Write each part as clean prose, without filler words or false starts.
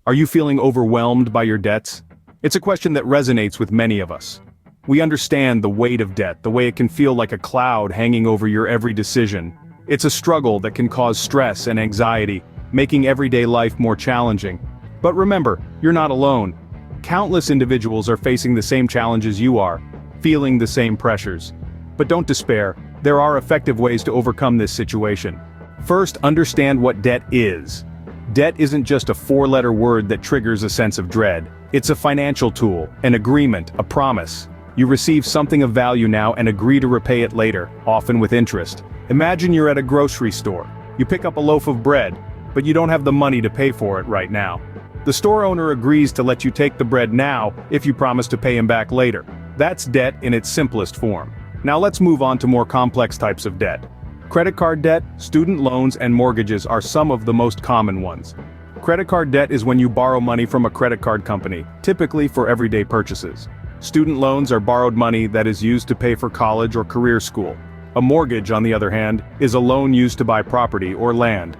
Are you feeling overwhelmed by your debts? It's a question that resonates with many of us. We understand the weight of debt, the way it can feel like a cloud hanging over your every decision. It's a struggle that can cause stress and anxiety, making everyday life more challenging. But remember, you're not alone. Countless individuals are facing the same challenges you are, feeling the same pressures. But don't despair, there are effective ways to overcome this situation. First, understand what debt is. Debt isn't just a four-letter word that triggers a sense of dread. It's a financial tool, an agreement, a promise. You receive something of value now and agree to repay it later, often with interest. Imagine you're at a grocery store. You pick up a loaf of bread, but you don't have the money to pay for it right now. The store owner agrees to let you take the bread now if you promise to pay him back later. That's debt in its simplest form. Now let's move on to more complex types of debt. Credit card debt, student loans, and mortgages are some of the most common ones. Credit card debt is when you borrow money from a credit card company, typically for everyday purchases. Student loans are borrowed money that is used to pay for college or career school. A mortgage, on the other hand, is a loan used to buy property or land.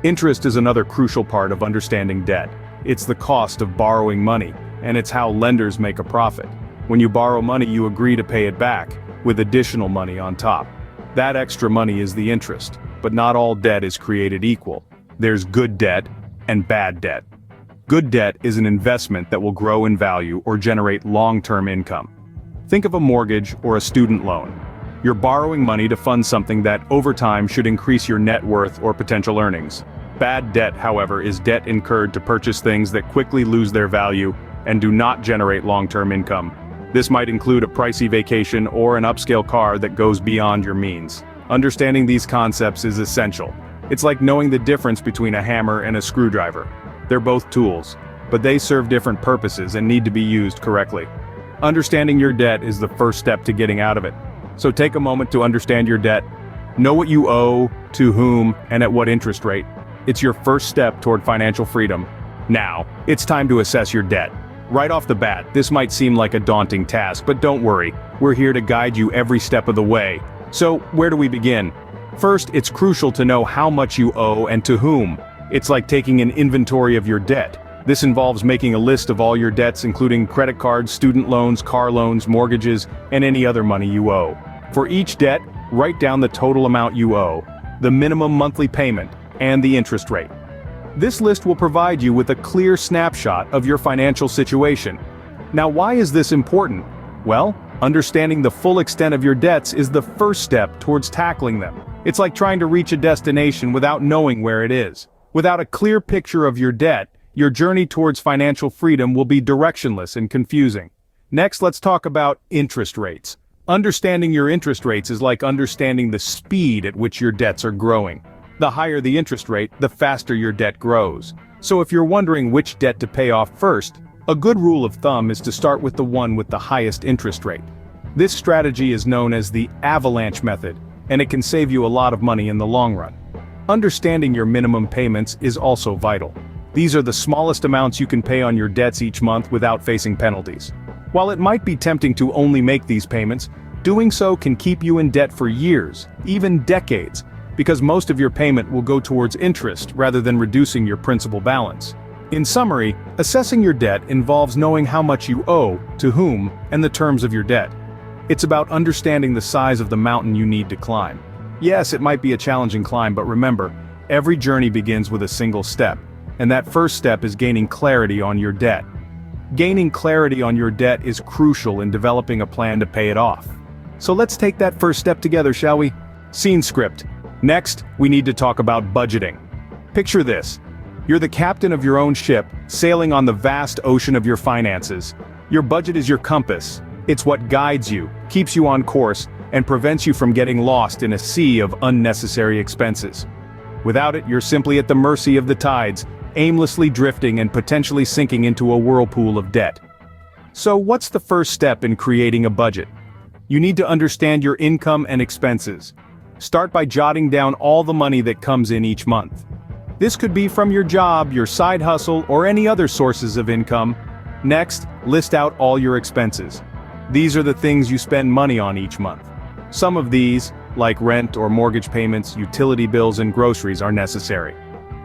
Interest is another crucial part of understanding debt. It's the cost of borrowing money, and it's how lenders make a profit. When you borrow money, you agree to pay it back, with additional money on top. That extra money is the interest, but not all debt is created equal. There's good debt and bad debt. Good debt is an investment that will grow in value or generate long-term income. Think of a mortgage or a student loan. You're borrowing money to fund something that, over time, should increase your net worth or potential earnings. Bad debt, however, is debt incurred to purchase things that quickly lose their value and do not generate long-term income. This might include a pricey vacation or an upscale car that goes beyond your means. Understanding these concepts is essential. It's like knowing the difference between a hammer and a screwdriver. They're both tools, but they serve different purposes and need to be used correctly. Understanding your debt is the first step to getting out of it. So take a moment to understand your debt. Know what you owe, to whom, and at what interest rate. It's your first step toward financial freedom. Now, it's time to assess your debt. Right off the bat, this might seem like a daunting task, but don't worry, we're here to guide you every step of the way. So, where do we begin? First, it's crucial to know how much you owe and to whom. It's like taking an inventory of your debt. This involves making a list of all your debts, including credit cards, student loans, car loans, mortgages, and any other money you owe. For each debt, write down the total amount you owe, the minimum monthly payment, and the interest rate. This list will provide you with a clear snapshot of your financial situation. Now, why is this important? Well, understanding the full extent of your debts is the first step towards tackling them. It's like trying to reach a destination without knowing where it is. Without a clear picture of your debt, your journey towards financial freedom will be directionless and confusing. Next, let's talk about interest rates. Understanding your interest rates is like understanding the speed at which your debts are growing. The higher the interest rate, the faster your debt grows. So if you're wondering which debt to pay off first, a good rule of thumb is to start with the one with the highest interest rate. This strategy is known as the avalanche method, and it can save you a lot of money in the long run. Understanding your minimum payments is also vital. These are the smallest amounts you can pay on your debts each month without facing penalties. While it might be tempting to only make these payments, doing so can keep you in debt for years, even decades, because most of your payment will go towards interest rather than reducing your principal balance. In summary, assessing your debt involves knowing how much you owe, to whom, and the terms of your debt. It's about understanding the size of the mountain you need to climb. Yes, it might be a challenging climb, but remember, every journey begins with a single step, and that first step is gaining clarity on your debt. Gaining clarity on your debt is crucial in developing a plan to pay it off. So let's take that first step together, shall we? Scene script. Next, we need to talk about budgeting. Picture this. You're the captain of your own ship, sailing on the vast ocean of your finances. Your budget is your compass. It's what guides you, keeps you on course, and prevents you from getting lost in a sea of unnecessary expenses. Without it, you're simply at the mercy of the tides, aimlessly drifting and potentially sinking into a whirlpool of debt. So what's the first step in creating a budget? You need to understand your income and expenses. Start by jotting down all the money that comes in each month. This could be from your job, your side hustle, or any other sources of income. Next, list out all your expenses. These are the things you spend money on each month. Some of these, like rent or mortgage payments, utility bills, and groceries, are necessary.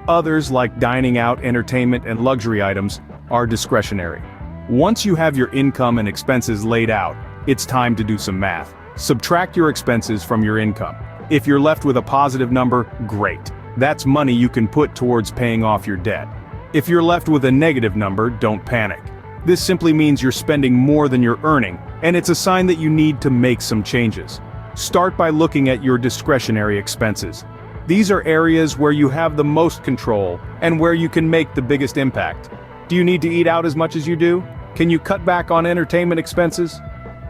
Others, like dining out, entertainment, and luxury items, are discretionary. Once you have your income and expenses laid out, it's time to do some math. Subtract your expenses from your income. If you're left with a positive number, great. That's money you can put towards paying off your debt. If you're left with a negative number, don't panic. This simply means you're spending more than you're earning, and it's a sign that you need to make some changes. Start by looking at your discretionary expenses. These are areas where you have the most control and where you can make the biggest impact. Do you need to eat out as much as you do? Can you cut back on entertainment expenses?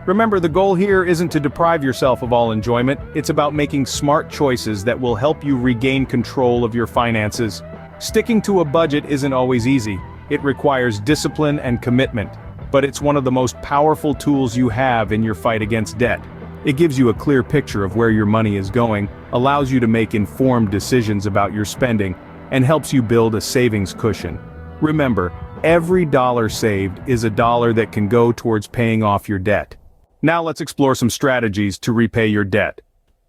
Remember, the goal here isn't to deprive yourself of all enjoyment, it's about making smart choices that will help you regain control of your finances. Sticking to a budget isn't always easy. It requires discipline and commitment, but it's one of the most powerful tools you have in your fight against debt. It gives you a clear picture of where your money is going, allows you to make informed decisions about your spending, and helps you build a savings cushion. Remember, every dollar saved is a dollar that can go towards paying off your debt. Now let's explore some strategies to repay your debt.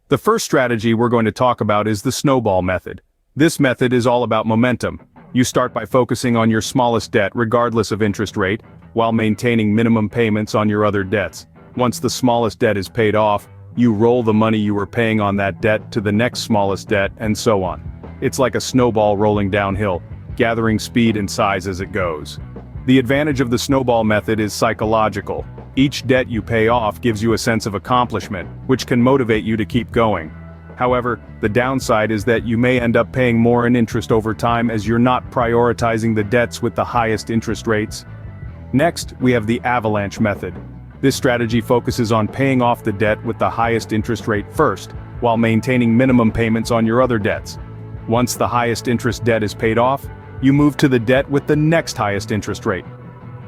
The first strategy we're going to talk about is the snowball method. This method is all about momentum. You start by focusing on your smallest debt regardless of interest rate, while maintaining minimum payments on your other debts. Once the smallest debt is paid off, you roll the money you were paying on that debt to the next smallest debt, and so on. It's like a snowball rolling downhill, gathering speed and size as it goes. The advantage of the snowball method is psychological. Each debt you pay off gives you a sense of accomplishment, which can motivate you to keep going. However, the downside is that you may end up paying more in interest over time as you're not prioritizing the debts with the highest interest rates. Next, we have the avalanche method. This strategy focuses on paying off the debt with the highest interest rate first, while maintaining minimum payments on your other debts. Once the highest interest debt is paid off, you move to the debt with the next highest interest rate.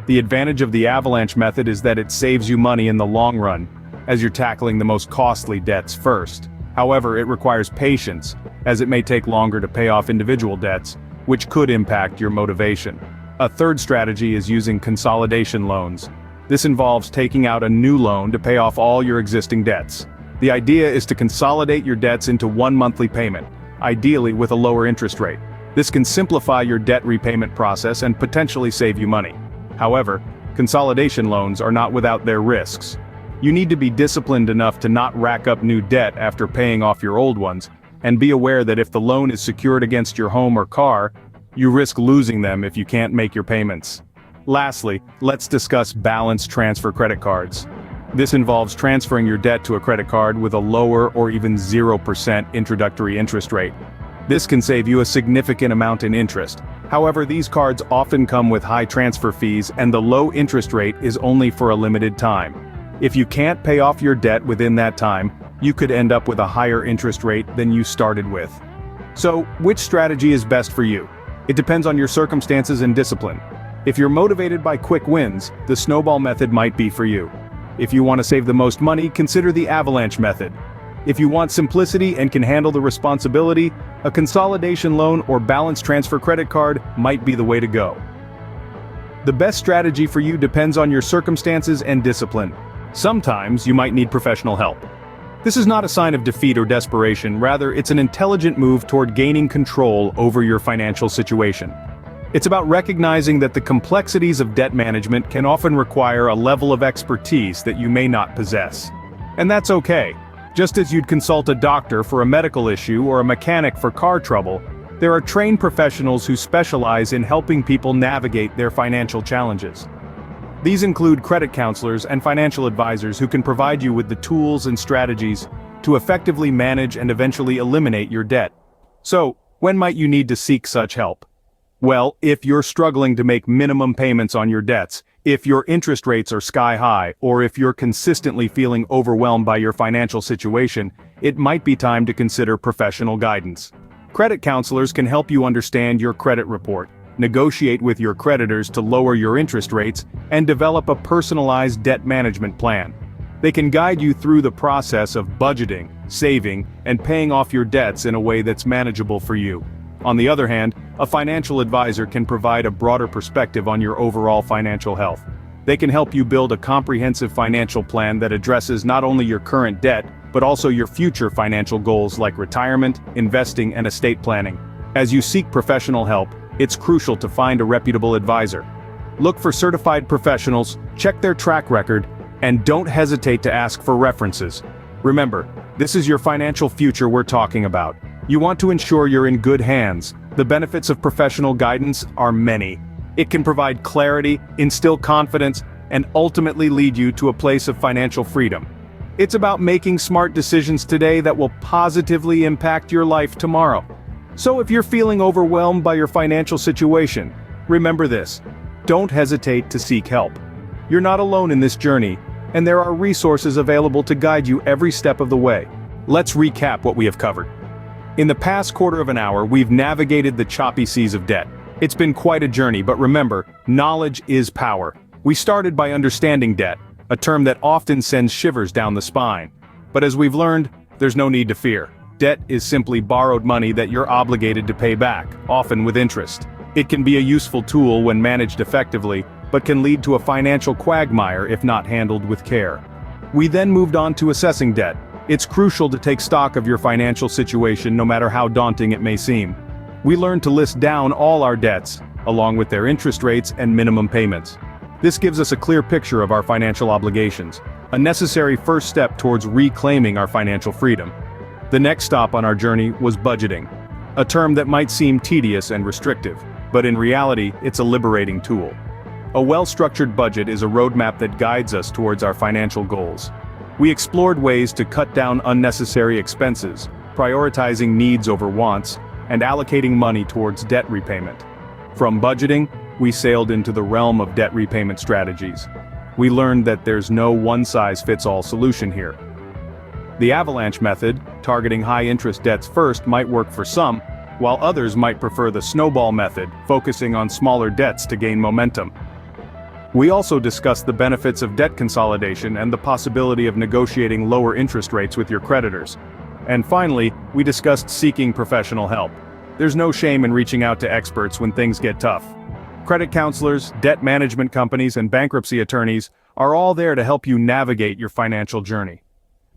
The advantage of the avalanche method is that it saves you money in the long run, as you're tackling the most costly debts first. However, it requires patience, as it may take longer to pay off individual debts, which could impact your motivation. A third strategy is using consolidation loans. This involves taking out a new loan to pay off all your existing debts. The idea is to consolidate your debts into one monthly payment, ideally with a lower interest rate. This can simplify your debt repayment process and potentially save you money. However, consolidation loans are not without their risks. You need to be disciplined enough to not rack up new debt after paying off your old ones, and be aware that if the loan is secured against your home or car, you risk losing them if you can't make your payments. Lastly, let's discuss balance transfer credit cards. This involves transferring your debt to a credit card with a lower or even 0% introductory interest rate. This can save you a significant amount in interest. However, these cards often come with high transfer fees, and the low interest rate is only for a limited time. If you can't pay off your debt within that time, you could end up with a higher interest rate than you started with. So, which strategy is best for you? It depends on your circumstances and discipline. If you're motivated by quick wins, the snowball method might be for you. If you want to save the most money, consider the avalanche method. If you want simplicity and can handle the responsibility, a consolidation loan or balance transfer credit card might be the way to go. The best strategy for you depends on your circumstances and discipline. Sometimes you might need professional help. This is not a sign of defeat or desperation, rather it's an intelligent move toward gaining control over your financial situation. It's about recognizing that the complexities of debt management can often require a level of expertise that you may not possess. And that's okay. Just as you'd consult a doctor for a medical issue or a mechanic for car trouble, there are trained professionals who specialize in helping people navigate their financial challenges. These include credit counselors and financial advisors who can provide you with the tools and strategies to effectively manage and eventually eliminate your debt. So, when might you need to seek such help? Well, if you're struggling to make minimum payments on your debts, if your interest rates are sky high, or if you're consistently feeling overwhelmed by your financial situation, it might be time to consider professional guidance. Credit counselors can help you understand your credit report, negotiate with your creditors to lower your interest rates, and develop a personalized debt management plan. They can guide you through the process of budgeting, saving, and paying off your debts in a way that's manageable for you. On the other hand, a financial advisor can provide a broader perspective on your overall financial health. They can help you build a comprehensive financial plan that addresses not only your current debt, but also your future financial goals like retirement, investing, and estate planning. As you seek professional help, it's crucial to find a reputable advisor. Look for certified professionals, check their track record, and don't hesitate to ask for references. Remember, this is your financial future we're talking about. You want to ensure you're in good hands. The benefits of professional guidance are many. It can provide clarity, instill confidence, and ultimately lead you to a place of financial freedom. It's about making smart decisions today that will positively impact your life tomorrow. So if you're feeling overwhelmed by your financial situation, remember this: don't hesitate to seek help. You're not alone in this journey, and there are resources available to guide you every step of the way. Let's recap what we have covered. In the past quarter of an hour, we've navigated the choppy seas of debt. It's been quite a journey, but remember, knowledge is power. We started by understanding debt, a term that often sends shivers down the spine. But as we've learned, there's no need to fear. Debt is simply borrowed money that you're obligated to pay back, often with interest. It can be a useful tool when managed effectively, but can lead to a financial quagmire if not handled with care. We then moved on to assessing debt. It's crucial to take stock of your financial situation no matter how daunting it may seem. We learned to list down all our debts, along with their interest rates and minimum payments. This gives us a clear picture of our financial obligations, a necessary first step towards reclaiming our financial freedom. The next stop on our journey was budgeting, a term that might seem tedious and restrictive, but in reality, it's a liberating tool. A well-structured budget is a roadmap that guides us towards our financial goals. We explored ways to cut down unnecessary expenses, prioritizing needs over wants, and allocating money towards debt repayment. From budgeting, we sailed into the realm of debt repayment strategies. We learned that there's no one-size-fits-all solution here. The avalanche method, targeting high-interest debts first, might work for some, while others might prefer the snowball method, focusing on smaller debts to gain momentum. We also discussed the benefits of debt consolidation and the possibility of negotiating lower interest rates with your creditors. And finally, we discussed seeking professional help. There's no shame in reaching out to experts when things get tough. Credit counselors, debt management companies, and bankruptcy attorneys are all there to help you navigate your financial journey.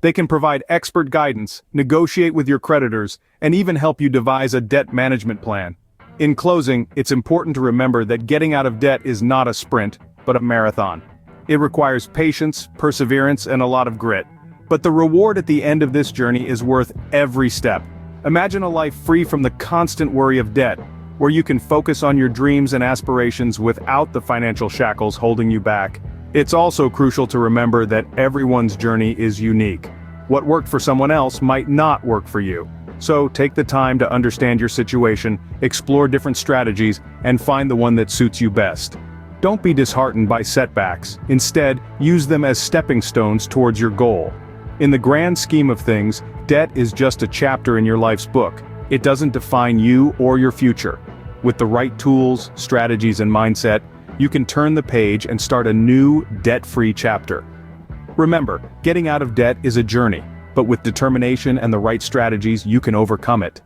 They can provide expert guidance, negotiate with your creditors, and even help you devise a debt management plan. In closing, it's important to remember that getting out of debt is not a sprint, but a marathon. It requires patience, perseverance, and a lot of grit. But the reward at the end of this journey is worth every step. Imagine a life free from the constant worry of debt, where you can focus on your dreams and aspirations without the financial shackles holding you back. It's also crucial to remember that everyone's journey is unique. What worked for someone else might not work for you. So take the time to understand your situation, explore different strategies, and find the one that suits you best. Don't be disheartened by setbacks. Instead, use them as stepping stones towards your goal. In the grand scheme of things, debt is just a chapter in your life's book. It doesn't define you or your future. With the right tools, strategies, and mindset, you can turn the page and start a new, debt-free chapter. Remember, getting out of debt is a journey, but with determination and the right strategies, you can overcome it.